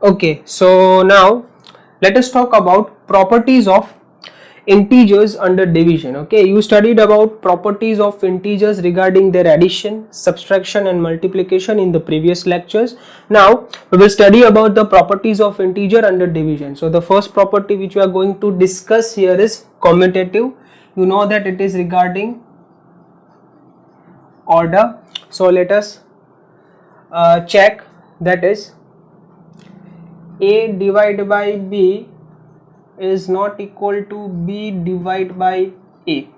Okay, so now let us talk about properties of integers under division. Okay, you studied about properties of integers regarding their addition, subtraction and multiplication in the previous lectures. Now we will study about the properties of integer under division. So the first property which we are going to discuss here is commutative. You know that it is regarding order. So let us check, that is A divided by B is not equal to B divided by A.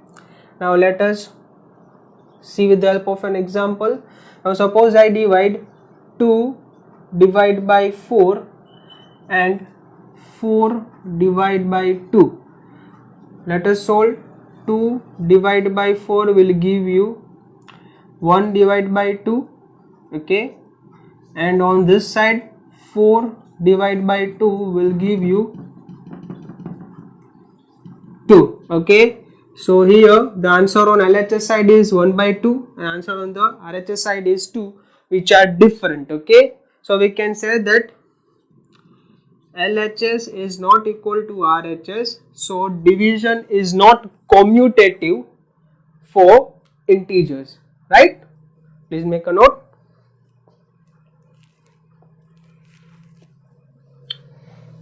Now let us see with the help of an example. Now suppose I divide 2 divided by 4 and 4 divided by 2. Let us solve. 2 divided by 4 will give you 1 divided by 2, okay, and on this side 4 divided by 2 will give you 2, okay. So here the answer on LHS side is 1 by 2 and answer on the RHS side is 2, which are different, okay. So we can say that LHS is not equal to RHS, so division is not commutative for integers, right? Please make a note.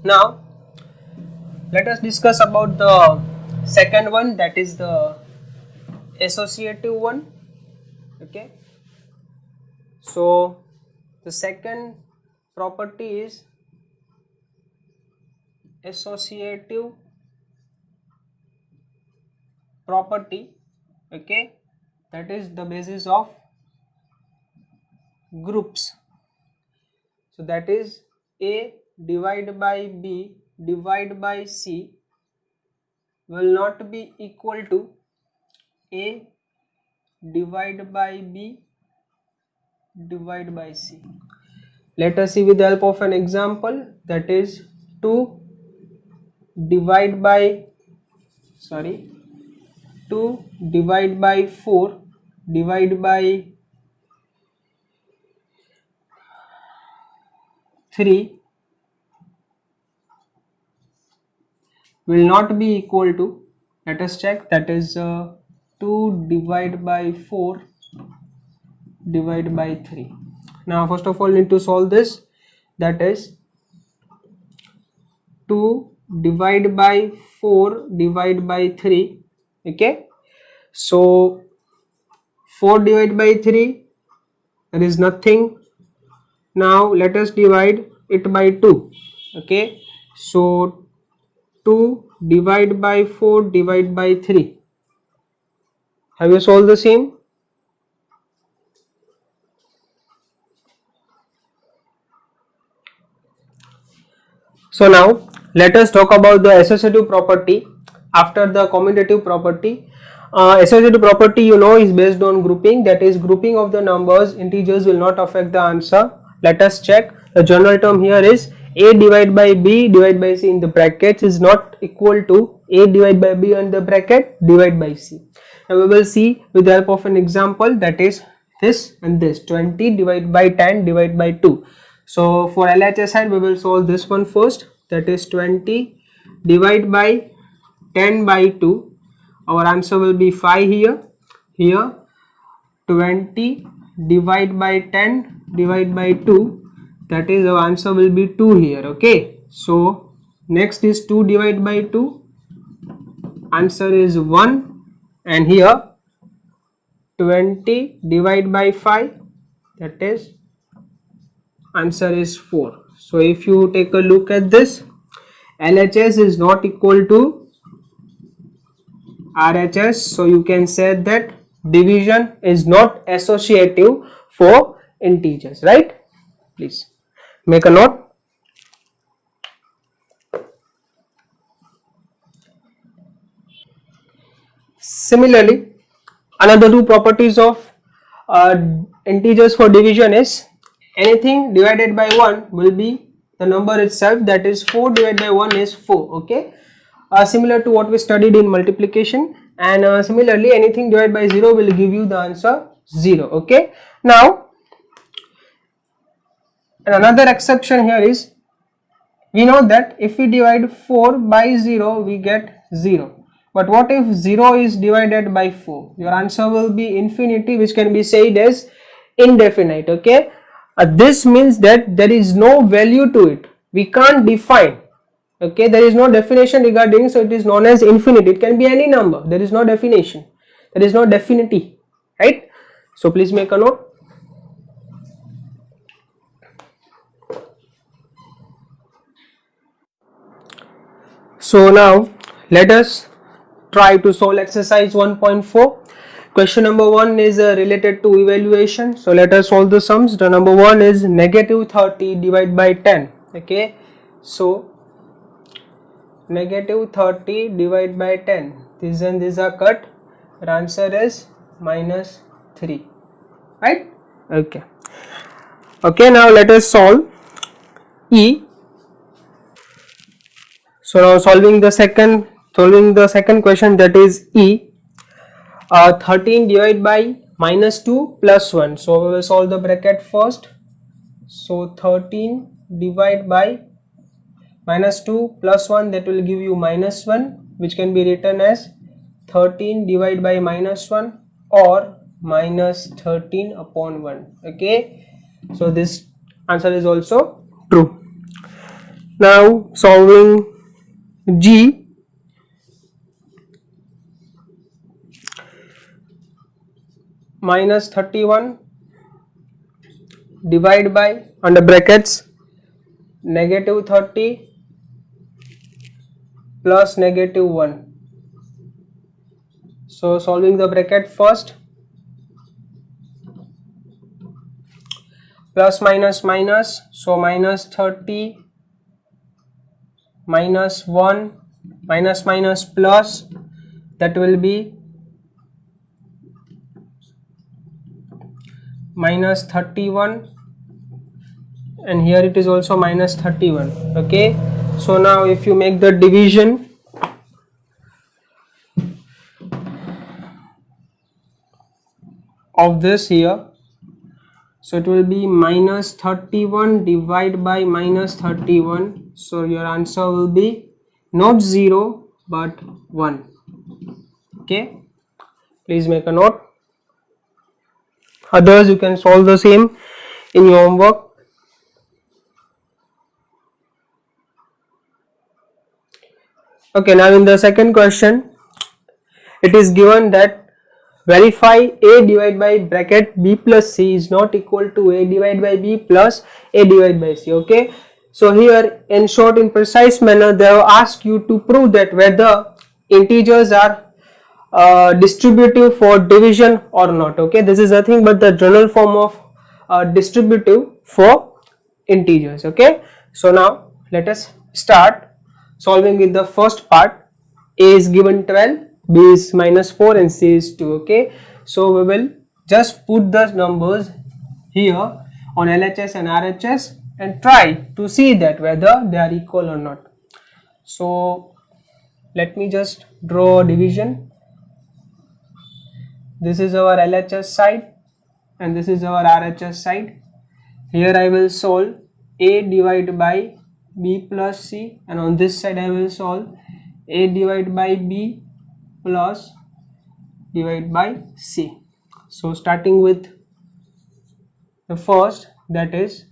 Now let us discuss about the second one, that is the associative one, okay. So the second property is associative property, okay, that is the basis of groups. So that is A divided by B divided by C will not be equal to A divided by B divided by C. Let us see with the help of an example, that is 2 divided by 4 divided by 3 will not be equal to, let us check, that is 2 divided by 4 divided by 3. Now first of all need to solve this, that is 2 divided by 4 divided by 3, okay. So 4 divided by 3, there is nothing. Now let us divide it by 2, okay. So 2 divided by 4 divided by 3. Have you solved the same? So now let us talk about the associative property after the commutative property. Associative property, you know, is based on grouping, that is grouping of the numbers integers will not affect the answer. Let us check. The general term here is A divided by B divided by C in the brackets is not equal to A divided by B in the bracket divided by C. Now we will see with the help of an example, that is this and this, 20 divided by 10 divided by 2. So for LHS side we will solve this one first, that is 20 divided by 10 by 2. Our answer will be 5 here. Here 20 divided by 10 divided by 2, that is our answer will be 2 here, okay. So next is 2 divided by 2, answer is 1, and here 20 divided by 5, that is answer is 4. So if you take a look at this, LHS is not equal to RHS, so you can say that division is not associative for integers, right? Please make a note. Similarly, another two properties of integers for division is anything divided by 1 will be the number itself, that is 4 divided by 1 is 4, okay. Similar to what we studied in multiplication, and similarly anything divided by 0 will give you the answer 0, okay. Now another exception here is We know that if we divide 4 by 0, we get 0. But what if 0 is divided by 4? Your answer will be infinity, which can be said as indefinite. Okay, this means that there is no value to it. We can't define. Okay, there is no definition regarding, so it is known as infinite. It can be any number. There is no definition. There is no definity, right? So please make a note. So now let us try to solve exercise 1.4. Question number 1 is related to evaluation. So let us solve the sums. The number 1 is negative 30 divided by 10. Okay, so negative 30 divided by 10. These and these are cut. The answer is minus 3. Right? Okay. Okay, now let us solve E. So now solving the second question, that is E. 13 divided by minus 2 plus 1. So we will solve the bracket first. So 13 divided by minus 2 plus 1, that will give you minus 1, which can be written as 13 divided by minus 1 or minus 13 upon 1. Okay, so this answer is also true. Now solving G. Minus 31 divided by, under brackets, negative 30 plus negative 1. So solving the bracket first, plus minus minus, so minus 30 minus 1 minus minus plus, that will be minus 31, and here it is also minus 31. Okay, so now if you make the division, of this here, so it will be minus 31 divided by minus 31. So your answer will be not 0 but 1. Okay, please make a note. Others, you can solve the same in your homework. Okay, now in the second question, it is given that verify a divided by bracket b plus c is not equal to a divided by b plus a divided by c. Okay, so here in short, in precise manner, they have asked you to prove that whether integers are distributive for division or not. Okay, this is nothing but the general form of distributive for integers. Okay, so now let us start solving with the first part. A is given 12, b is minus 4 and c is 2. Okay, so we will just put the numbers here on LHS and RHS and try to see that whether they are equal or not. So let me just draw a division. This is our LHS side and this is our RHS side. Here I will solve a divided by b plus c, and on this side I will solve a divided by b plus divided by c. So starting with the first, that is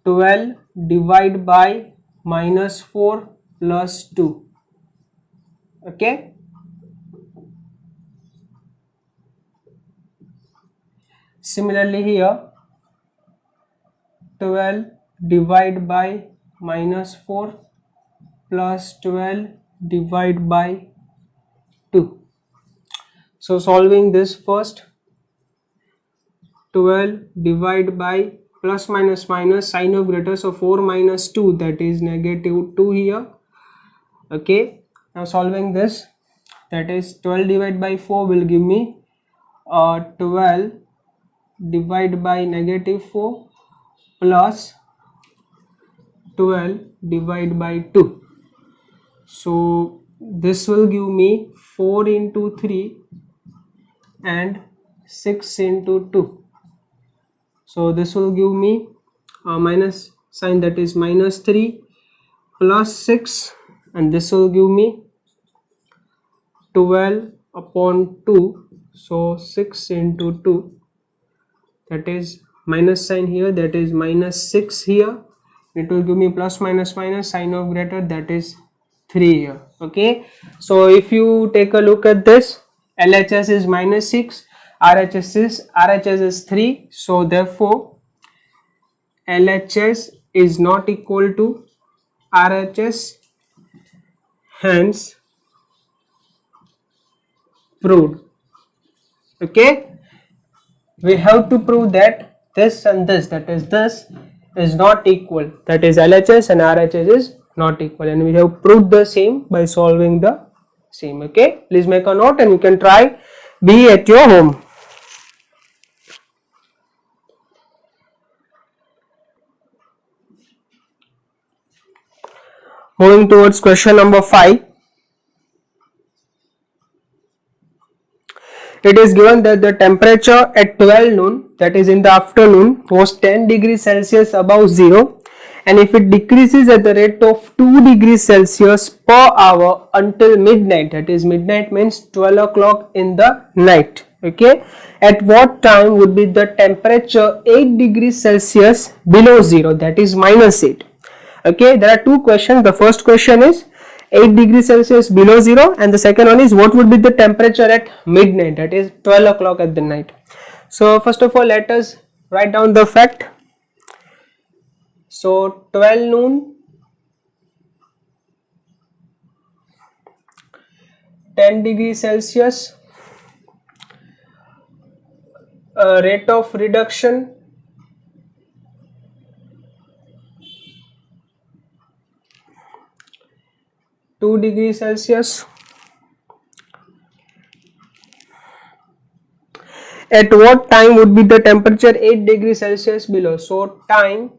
12 divided by minus 4 plus 2. Okay, similarly here 12 divided by minus 4 plus 12 divided by 2. So solving this first, 12 divided by plus minus minus, sign of greater, so 4 minus 2, that is negative 2 here. Okay, now solving this, that is 12 divided by 4 will give me 12 divided by negative 4 plus 12 divided by 2. So this will give me 4 into 3 and 6 into 2. So this will give me minus sign, that is minus 3 plus 6, and this will give me 12 upon 2. So 6 into 2, that is minus sign here, that is minus 6 here. It will give me plus minus minus sign of greater, that is 3 here. Okay, so if you take a look at this, LHS is minus 6, RHS is 3. So therefore LHS is not equal to RHS, hence proved. Okay, we have to prove that this and this, that is this, is not equal, that is LHS and RHS is not equal, and we have proved the same by solving the same. Okay, please make a note and you can try B at your home. Moving towards question number 5. It is given that the temperature at 12 noon, that is in the afternoon, was 10 degrees Celsius above zero, and if it decreases at the rate of 2 degrees Celsius per hour until midnight, that is midnight means 12 o'clock in the night. Okay, at what time would be the temperature 8 degrees Celsius below zero, that is minus 8. Okay, there are two questions. The first question is 8 degrees Celsius below zero, and the second one is what would be the temperature at midnight, that is 12 o'clock at the night. So first of all, let us write down the fact. So 12 noon, 10 degrees Celsius, rate of reduction (2 degrees Celsius). At what time would be the temperature 8 degrees Celsius below? So time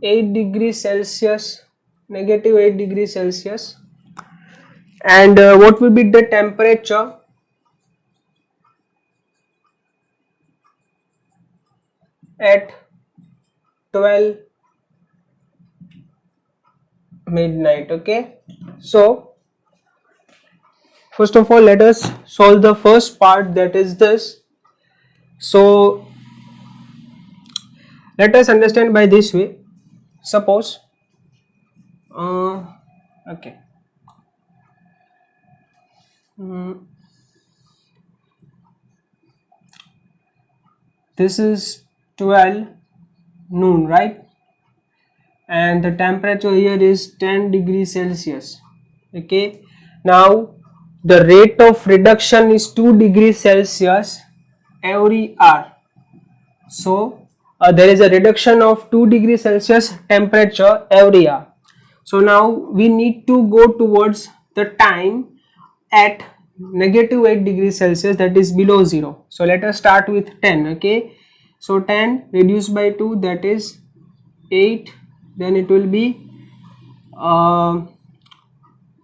8 degrees Celsius, negative 8 degrees Celsius, and what will be the temperature at 12 midnight. Okay, so first of all, let us solve the first part, that is this. So let us understand by this way. Suppose okay, this is 12 noon, right? And the temperature here is 10 degrees Celsius. Okay, now the rate of reduction is 2 degrees Celsius every hour. So there is a reduction of 2 degrees Celsius temperature every hour. So now we need to go towards the time at negative 8 degrees Celsius, that is below zero. So let us start with 10. Okay, so 10 reduced by 2, that is 8, then it will be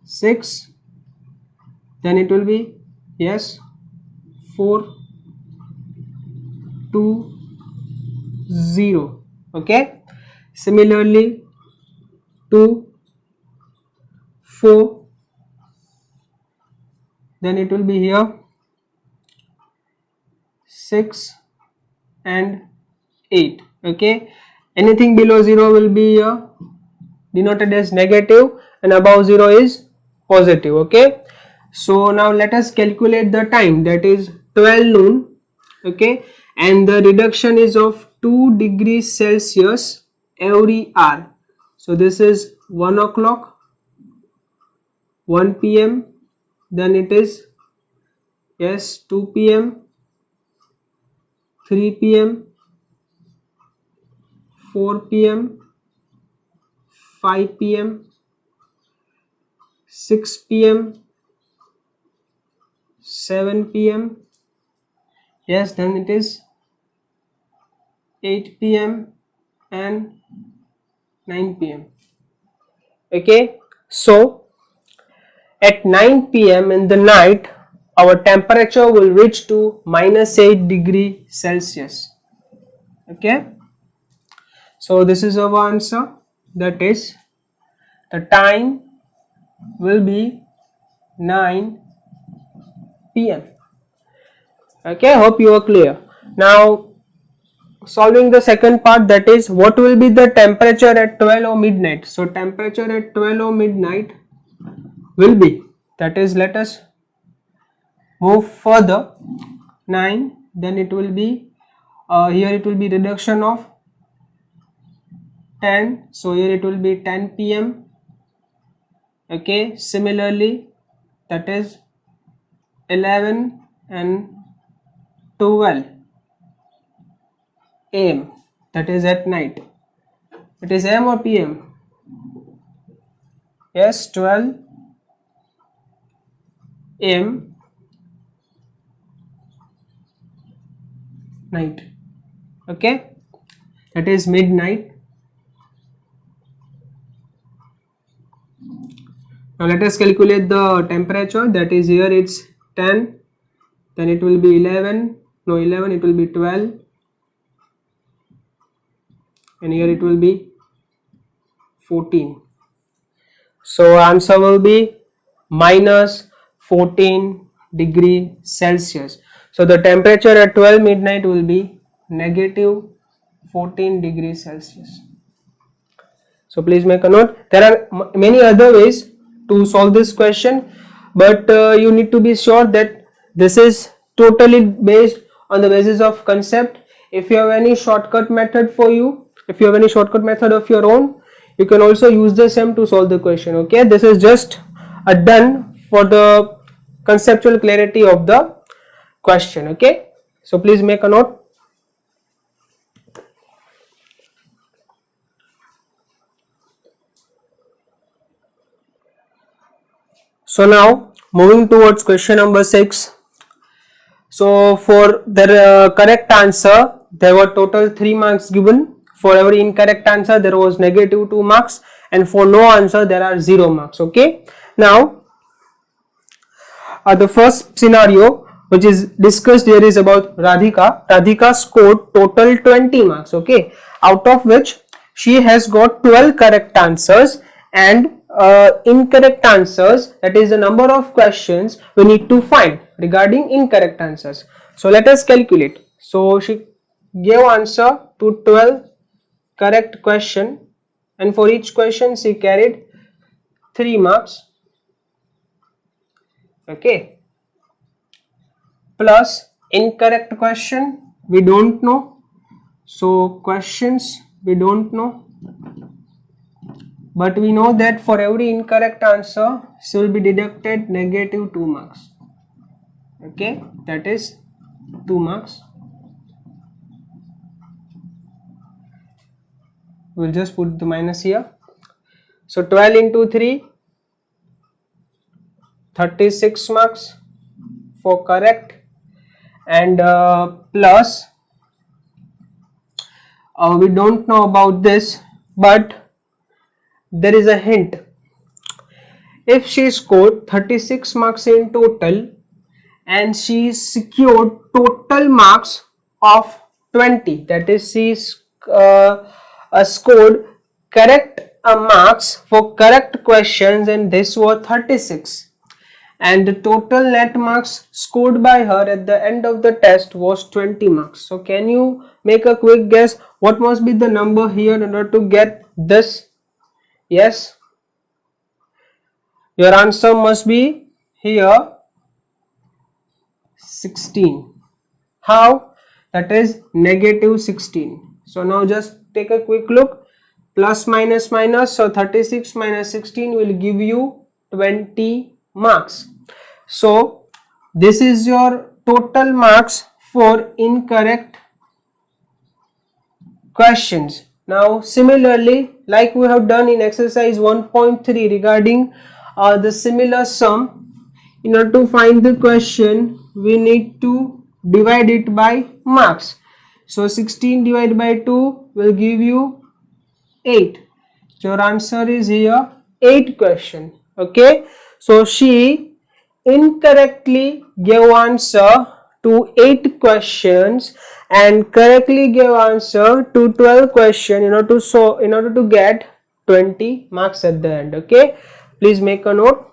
6, then it will be, yes, 4, 2, 0. Okay, similarly 2, 4, then it will be here 6 and 8. Okay, anything below 0 will be here denoted as negative, and above 0 is positive. Okay, so now let us calculate the time, that is 12 noon. Okay, and the reduction is of 2 degrees Celsius every hour. So this is 1 o'clock, 1 p.m., then it is, yes, 2 p.m., 3 p.m., 4 p.m., 5 p.m., 6 p.m., 7 p.m., yes, then it is 8 p.m. and 9 p.m. Okay, so at 9 p.m. in the night, our temperature will reach to minus 8 degree Celsius. Okay, So this is our answer, that is the time will be 9 p.m. Okay, hope you are clear. Now solving the second part, that is what will be the temperature at 12 or midnight. So temperature at 12 or midnight will be, that is, let us move further, 9, then it will be here it will be reduction of 10, so here it will be 10 p.m. okay. Similarly, that is 11 and 12 am, that is at night. It is am or pm? Yes, 12 am night, okay, that is midnight. Now let us calculate the temperature, that is here it's 10, then it will be 11, no 11, it will be 12, and here it will be 14. So answer will be minus 14 degree Celsius. So the temperature at 12 midnight will be negative 14 degrees Celsius. So please make a note. There are many other ways to solve this question, but you need to be sure that this is totally based on the basis of concept. If you have any shortcut method for you, if you have any shortcut method of your own, you can also use the same to solve the question. Okay, this is just a done for the conceptual clarity of the question. Okay, so please make a note. So now moving towards question number 6. So for the correct answer, there were total 3 marks given. For every incorrect answer, there was negative 2 marks, and for no answer, there are 0 marks. Okay. Now, the first scenario which is discussed here is about Radhika. Radhika scored total 20 marks. Okay, out of which she has got 12 correct answers and incorrect answers, that is the number of questions we need to find regarding incorrect answers. So let us calculate. So she gave answer to 12 correct question, and for each question she carried 3 marks. Okay, plus incorrect question we don't know, so questions we don't know, but we know that for every incorrect answer she will be deducted negative 2 marks. Okay, that is 2 marks. We'll just put the minus here. So 12 into 3, 36 marks for correct, and plus we don't know about this, but there is a hint. If she scored 36 marks in total and she secured total marks of 20, that is she scored correct marks for correct questions, and this was 36, and the total net marks scored by her at the end of the test was 20 marks. So can you make a quick guess what must be the number here in order to get this? Yes, your answer must be here 16. How? That is negative 16. So now just take a quick look. Plus minus minus, so 36 minus 16 will give you 20 marks. So this is your total marks for incorrect questions. Now similarly, like we have done in exercise 1.3 regarding the similar sum, in order to find the question we need to divide it by marks. So 16 divided by 2 will give you 8. So your answer is here 8 question. Okay, so she incorrectly gave answer to 8 questions and correctly give answer to 12 question in order to get 20 marks at the end. Okay, please make a note.